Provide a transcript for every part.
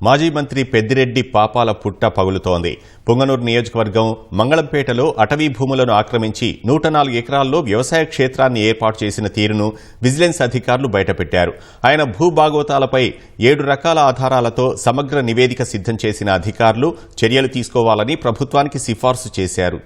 మాజీ మంత్రి పెద్దిరెడ్డి పాపాల పుట్ట పగులుతోంది. పుంగనూరు నియోజకవర్గం మంగళంపేటలో అటవీ భూములను ఆక్రమించి 104 ఎకరాల్లో వ్యవసాయ క్షేత్రాన్ని ఏర్పాటు చేసిన తీరును విజిలెన్స్ అధికారులు బయటపెట్టారు. ఆయన భూభాగోతాలపై 7 రకాల ఆధారాలతో సమగ్ర నివేదిక సిద్ధం చేసిన అధికారులు చర్యలు తీసుకోవాలని ప్రభుత్వానికి సిఫార్సు చేశారు.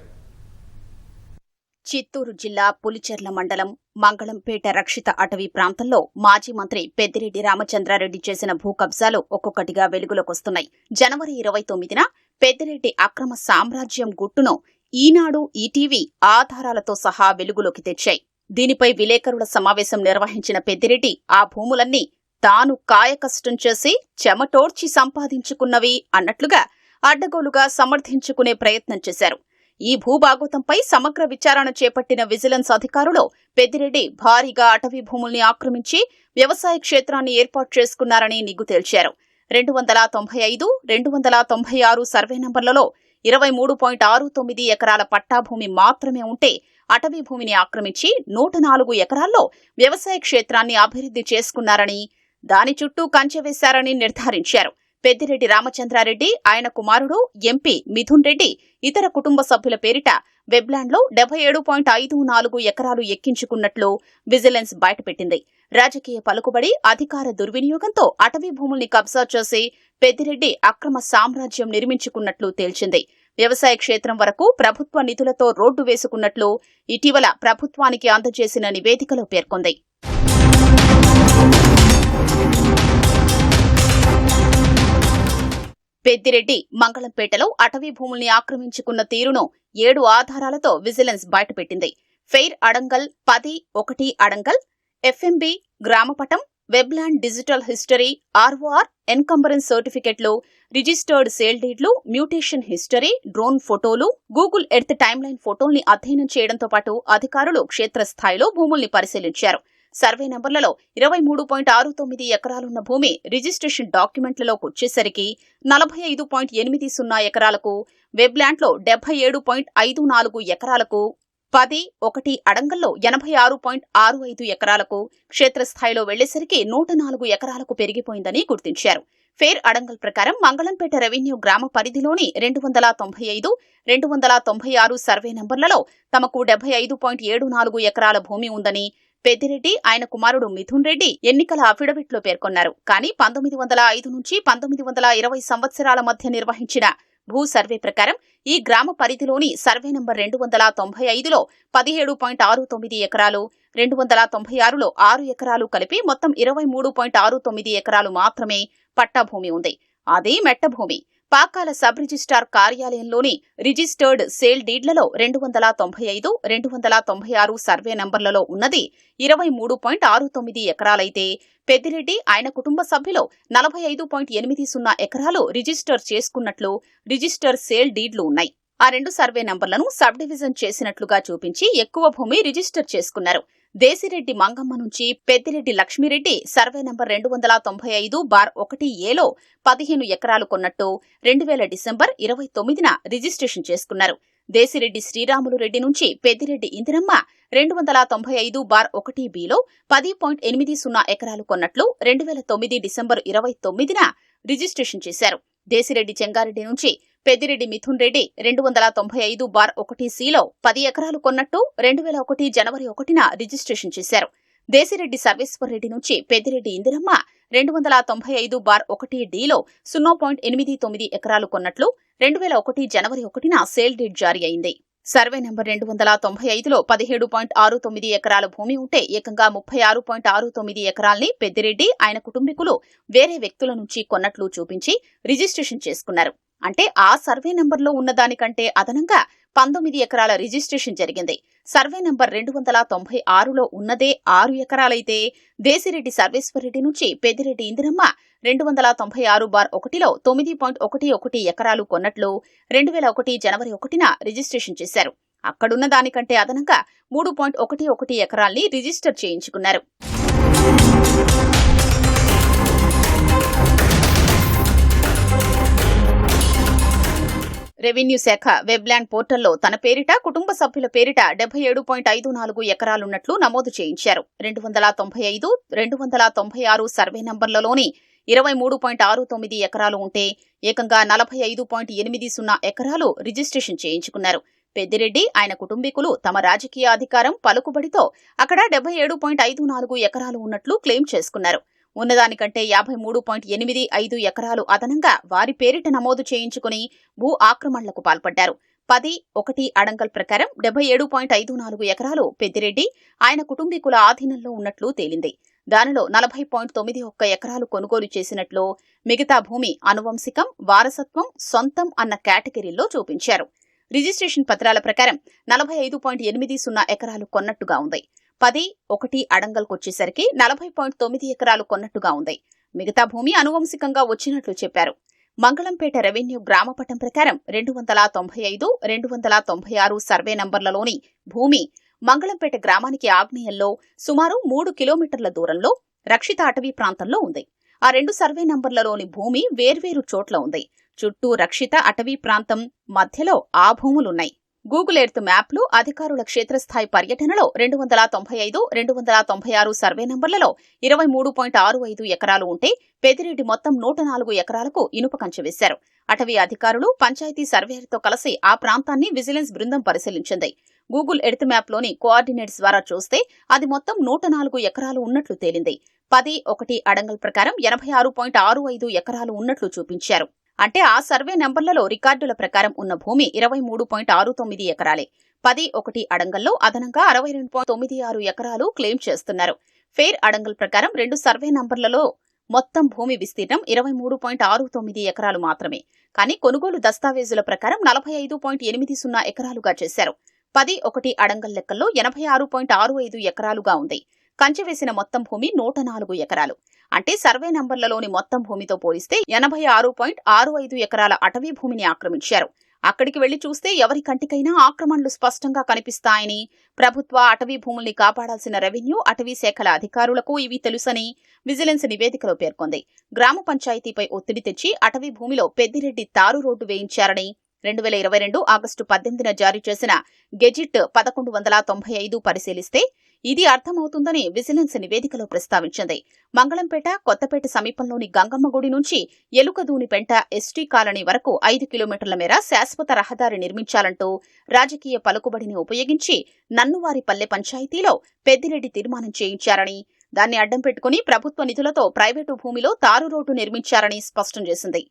చిత్తూరు జిల్లా పులిచెర్ల మండలం మంగళంపేట రక్షిత అటవీ ప్రాంతంలో మాజీ మంత్రి పెద్దిరెడ్డి రామచంద్రారెడ్డి చేసిన భూ కబ్జాలు ఒక్కొక్కటిగా వెలుగులోకొస్తున్నాయి. జనవరి 29న పెద్దిరెడ్డి అక్రమ సామ్రాజ్యం గుట్టును ఈనాడు, ఈటీవీ ఆధారాలతో సహా వెలుగులోకి తెచ్చాయి. దీనిపై విలేకరుల సమావేశం నిర్వహించిన పెద్దిరెడ్డి ఆ భూములన్నీ తాను కాయకష్టం చేసి చెమటోడ్చి సంపాదించుకున్నవి అన్నట్లుగా అడ్డగోలుగా సమర్థించుకునే ప్రయత్నం చేశారు. ఈ భూభాగోతంపై సమగ్ర విచారణ చేపట్టిన విజిలెన్స్ అధికారులు పెద్దిరెడ్డి భారీగా అటవీ భూముల్ని ఆక్రమించి వ్యవసాయ క్షేత్రాన్ని ఏర్పాటు చేసుకున్నారని నిగ్గు తేల్చారు. 295, 296 సర్వే నంబర్లలో 23.69 ఎకరాల పట్టాభూమి మాత్రమే ఉంటే అటవీ భూమిని ఆక్రమించి 104 ఎకరాల్లో వ్యవసాయ క్షేత్రాన్ని అభివృద్ధి చేసుకున్నారని, దాని చుట్టూ కంచె వేశారని నిర్ధారించారు. పెద్దిరెడ్డి రామచంద్రారెడ్డి, ఆయన కుమారుడు ఎంపీ మిథున్ రెడ్డి ఇతర కుటుంబ సభ్యుల పేరిట వెబ్లాండ్లో 77.54 ఎకరాలు ఎక్కించుకున్నట్లు విజిలెన్స్ బయటపెట్టింది. రాజకీయ పలుకుబడి, అధికార దుర్వినియోగంతో అటవీ భూముల్ని కబ్జా చేసి పెద్దిరెడ్డి అక్రమ సామ్రాజ్యం నిర్మించుకున్నట్లు తేల్చింది. వ్యవసాయ క్షేత్రం వరకు ప్రభుత్వ నిధులతో రోడ్డు వేసుకున్నట్లు ఇటీవల ప్రభుత్వానికి అందజేసిన నివేదికలో పేర్కొంది. పెద్దిరెడ్డి మంగళంపేటలో అటవీ భూముల్ని ఆక్రమించుకున్న తీరును 7 ఆధారాలతో విజిలెన్స్ బయటపెట్టింది. ఫెయిర్ అడంగల్ 10-1 అడంగల్, ఎఫ్ఎంబి గ్రామపటం, Webland digital history, ROR encumbrance సర్టిఫికెట్లు, రిజిస్టర్డ్ సేల్ డీడ్లు, మ్యూటేషన్ హిస్టరీ, డ్రోన్ ఫోటోలు, గూగుల్ ఎర్త్ టైమ్లైన్ ఫోటోల్ని అధ్యయనం చేయడంతో పాటు అధికారులు క్షేత్రస్థాయిలో భూముల్ని పరిశీలించారు. సర్వే నంబర్లలో 23.69 ఎకరాలున్న భూమి రిజిస్ట్రేషన్ డాక్యుమెంట్లలోకి వచ్చేసరికి 45.80 ఎకరాలకు, వెబ్లాండ్లో 77.54 ఎకరాలకు, 10-1 అడంగల్లో 86.65 ఎకరాలకు, క్షేత్రస్థాయిలో వెళ్లేసరికి 104 ఎకరాలకు పెరిగిపోయిందని గుర్తించారు. ఫెయిర్ అడంగల్ ప్రకారం మంగళంపేట రెవెన్యూ గ్రామ పరిధిలోని 295, 296 సర్వే నంబర్లలో తమకు 75.74 ఎకరాల భూమి ఉందని పెద్దిరెడ్డి, ఆయన కుమారుడు మిథున్ రెడ్డి ఎన్నికల అఫిడవిట్లో పేర్కొన్నారు. కానీ 1905 నుంచి 1920 సంవత్సరాల మధ్య నిర్వహించిన భూ సర్వే ప్రకారం ఈ గ్రామ పరిధిలోని సర్వే నంబర్ 295లో 17.69 ఎకరాలు, 296లో 6 ఎకరాలు కలిపి మొత్తం 23.69 ఎకరాలు మాత్రమే పట్టాభూమి ఉంది. అది మెట్టభూమి. పాకాల సబ్ రిజిస్ట్రార్ కార్యాలయంలోని రిజిస్టర్డ్ సేల్ డీడ్లలో 295, 296 సర్వే నంబర్లలో ఉన్నది 23.69 ఎకరాలైతే పెద్దిరెడ్డి, ఆయన కుటుంబ సభ్యులు 45.80 ఎకరాలు రిజిస్టర్ చేసుకున్నట్లు రిజిస్టర్ సేల్ డీడ్లు ఉన్నాయి. ఆ 2 సర్వే నంబర్లను సబ్ డివిజన్ చేసినట్లుగా చూపించి ఎక్కువ భూమి రిజిస్టర్ చేసుకున్నారు. దేశిరెడ్డి మంగమ్మ నుంచి పెద్దిరెడ్డి లక్ష్మీరెడ్డి సర్వే నంబర్ 295/1ఏలో 15 ఎకరాలు కొన్నట్టు 2000 డిసెంబర్ 29న రిజిస్ట్రేషన్ చేసుకున్నారు. దేశిరెడ్డి శ్రీరాములు రెడ్డి నుంచి పెద్దిరెడ్డి ఇందిరమ్మ 295/1బిలో 10.80 ఎకరాలు కొన్నట్లు 2009 డిసెంబర్ 29న రిజిస్ట్రేషన్ చేశారు. దేశిరెడ్డి చెంగారెడ్డి నుంచి పెద్దిరెడ్డి మిథున్ రెడ్డి 295/1సిలో 10 ఎకరాలు కొన్నట్టు 2001 జనవరి 1న రిజిస్ట్రేషన్ చేశారు. దేశిరెడ్డి సర్వేశ్వర్ రెడ్డి నుంచి పెద్దిరెడ్డి ఇందిరమ్మ 295/1డిలో 0.89 ఎకరాలు కొన్నట్లు 2001 జనవరి 1న సేల్ డీడ్ జారీ అయింది. సర్వే నంబర్ 295లో 17.69 ఎకరాల భూమి ఉంటే ఏకంగా 36.69 ఎకరాల్ని పెద్దిరెడ్డి, ఆయన కుటుంబీకులు వేరే వ్యక్తుల నుంచి కొన్నట్లు చూపించి రిజిస్ట్రేషన్ చేసుకున్నారు. అంటే ఆ సర్వే నంబర్లో ఉన్నదానికంటే అదనంగా 19 ఎకరాల రిజిస్ట్రేషన్ జరిగింది. సర్వే నంబర్ 296లో ఉన్నదే 6 ఎకరాలైతే దేశిరెడ్డి సర్వేశ్వరరెడ్డి నుంచి పెద్దిరెడ్డి ఇందిరమ్మ 296/1లో 9.11 ఎకరాలు కొన్నట్లు 2001 జనవరి 1న రిజిస్ట్రేషన్ చేశారు. అక్కడున్న దానికంటే అదనంగా 3.11 ఎకరాల్ని రిజిస్టర్ చేయించుకున్నారు. రెవెన్యూ శాఖ వెబ్లాండ్ పోర్టల్లో తన పేరిట, కుటుంబ సభ్యుల పేరిట 77.54 ఎకరాలున్నట్లు నమోదు చేయించారు. 295, 296 సర్వే నంబర్లలోని 23.69 ఎకరాలు ఉంటే ఏకంగా 45.80 ఎకరాలు రిజిస్ట్రేషన్ చేయించుకున్నారు. పెద్దిరెడ్డి ఆయన కుటుంబీకులు తమ రాజకీయ అధికారం పలుకుబడితో అక్కడ 77.54 ఎకరాలు ఉన్నట్లు క్లెయిమ్ చేసుకున్నారు. ఉన్నదానికంటే 53.85 ఎకరాలు అదనంగా వారి పేరిట నమోదు చేయించుకుని భూ ఆక్రమణలకు పాల్పడ్డారు. 10(1) అడంగల్ ప్రకారం 77.54 ఎకరాలు పెద్దిరెడ్డి ఆయన కుటుంబీకుల ఆధీనంలో ఉన్నట్లు తేలింది. దానిలో 40.91 ఎకరాలు కొనుగోలు చేసినట్లు, మిగతా భూమి అనువంశికం, వారసత్వం, సొంతం అన్న కేటగిరీల్లో చూపించారు. రిజిస్ట్రేషన్ పత్రాల ప్రకారం 45.80 ఎకరాలు కొన్నట్టుగా ఉంది. 10(1) అడంగల్కొచ్చేసరికి 40.9 ఎకరాలు కొన్నట్టుగా ఉంది. మిగతా భూమి అనువంశికంగా వచ్చినట్లు చెప్పారు. మంగళంపేట రెవెన్యూ గ్రామపటం ప్రకారం 295, 296 సర్వే నంబర్లలోని భూమి మంగళంపేట గ్రామానికి ఆగ్నేయంలో సుమారు 3 కిలోమీటర్ల దూరంలో రక్షిత అటవీ ప్రాంతంలో ఉంది. ఆ 2 సర్వే నంబర్లలోని భూమి వేర్వేరు చోట్ల ఉంది. చుట్టూ రక్షిత అటవీ ప్రాంతం, మధ్యలో ఆ భూములున్నాయి. గూగుల్ ఎర్త్ మ్యాప్లు అధికారుల క్షేత్రస్థాయి పర్యటనలో 295, 296 సర్వే నంబర్లలో 23.65 ఎకరాలు ఉంటే పెద్దిరెడ్డి మొత్తం 104 ఎకరాలకు ఇనుప కంచె వేశారు. అటవీ అధికారులు, పంచాయతీ సర్వేయర్తో కలిసి ఆ ప్రాంతాన్ని విజిలెన్స్ బృందం పరిశీలించింది. గూగుల్ ఎర్త్ మ్యాప్లోని కోఆర్డినేట్స్ ద్వారా చూస్తే అది మొత్తం 104 ఎకరాలు ఉన్నట్లు తేలింది. 10(1) అడంగల్ ప్రకారం 86.65 ఎకరాలు ఉన్నట్లు చూపించారు. అంటే ఆ సర్వే నంబర్లలో రికార్డుల ప్రకారం ఉన్న భూమి 23.69 ఎకరాలే. 10(1) అడంగల్లో అదనంగా 62.96 ఎకరాలు క్లెయిమ్ చేస్తున్నారు. ఫెయిర్ అడంగల్ ప్రకారం 2 సర్వే నంబర్లలో మొత్తం భూమి విస్తీర్ణం 23.69 ఎకరాలు మాత్రమే. కానీ కొనుగోలు దస్తావేజుల ప్రకారం 45.80 ఎకరాలుగా చేశారు. 10(1) అడంగల్ లెక్కల్లో 86.65 ఎకరాలుగా ఉంది. కంచె వేసిన మొత్తం భూమి 104 ఎకరాలు. అంటే సర్వే నంబర్లలోని మొత్తం భూమితో పోలిస్తే 86.65 ఎకరాల అటవీ భూమిని ఆక్రమించారు. అక్కడికి వెళ్లి చూస్తే ఎవరి కంటికైనా ఆక్రమణలు స్పష్టంగా కనిపిస్తాయని, ప్రభుత్వ అటవీ భూముల్ని కాపాడాల్సిన రెవెన్యూ, అటవీ శాఖల అధికారులకు ఇవి తెలుసని విజిలెన్స్ నివేదికలో పేర్కొంది. గ్రామ పంచాయతీపై ఒత్తిడి తెచ్చి అటవీ భూమిలో పెద్దిరెడ్డి తారు రోడ్డు వేయించారని 2022 ఆగస్టు 18న జారీ చేసిన గెజిట్ 1195 పరిశీలిస్తే ఇది అర్థమవుతుందని విజిలెన్స్ నివేదికలో ప్రస్తావించింది. మంగళంపేట, కొత్తపేట సమీపంలోని గంగమ్మ గుడి నుంచి ఎలుకదూనిపెంట ఎస్టీ కాలనీ వరకు 5 కిలోమీటర్ల మేర శాశ్వత రహదారి నిర్మించాలంటూ రాజకీయ పలుకుబడిని ఉపయోగించి నన్నువారిపల్లె పంచాయతీలో పెద్దిరెడ్డి తీర్మానం చేయించారని, దాన్ని అడ్డం పెట్టుకుని ప్రభుత్వ నిధులతో ప్రైవేటు భూమిలో తారు రోడ్డు నిర్మించారని స్పష్టం చేసింది.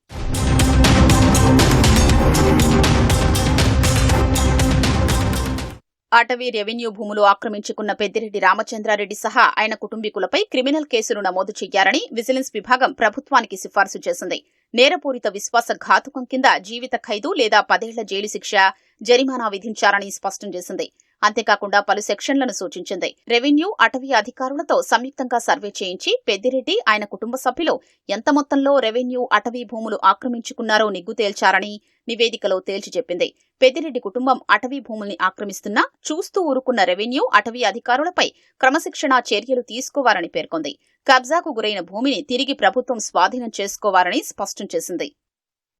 అటవీ రెవెన్యూ భూములు ఆక్రమించుకున్న పెద్దిరెడ్డి రామచంద్రారెడ్డి సహా ఆయన కుటుంబీకులపై క్రిమినల్ కేసులు నమోదు చేయాలని విజిలెన్స్ విభాగం ప్రభుత్వానికి సిఫార్సు చేసింది. నేరపూరిత విశ్వాసఘాతుకం కింద జీవిత ఖైదు లేదా 10 ఏళ్ల జైలు శిక్ష, జరిమానా విధించాలని స్పష్టం చేసింది. అంతేకాకుండా పలు సెక్షన్లను సూచించింది. రెవెన్యూ, అటవీ అధికారులతో సంయుక్తంగా సర్వే చేయించి పెద్దిరెడ్డి, ఆయన కుటుంబ సభ్యులు ఎంత మొత్తంలో రెవెన్యూ, అటవీ భూములు ఆక్రమించుకున్నారో నిగ్గు తేల్చారని నివేదికలో తేల్చి చెప్పింది. పెద్దిరెడ్డి కుటుంబం అటవీ భూముల్ని ఆక్రమిస్తున్నా చూస్తూ ఊరుకున్న రెవెన్యూ, అటవీ అధికారులపై క్రమశిక్షణా చర్యలు తీసుకోవాలని పేర్కొంది. కబ్జాకు గురైన భూమిని తిరిగి ప్రభుత్వం స్వాధీనం చేసుకోవాలని స్పష్టం చేసింది.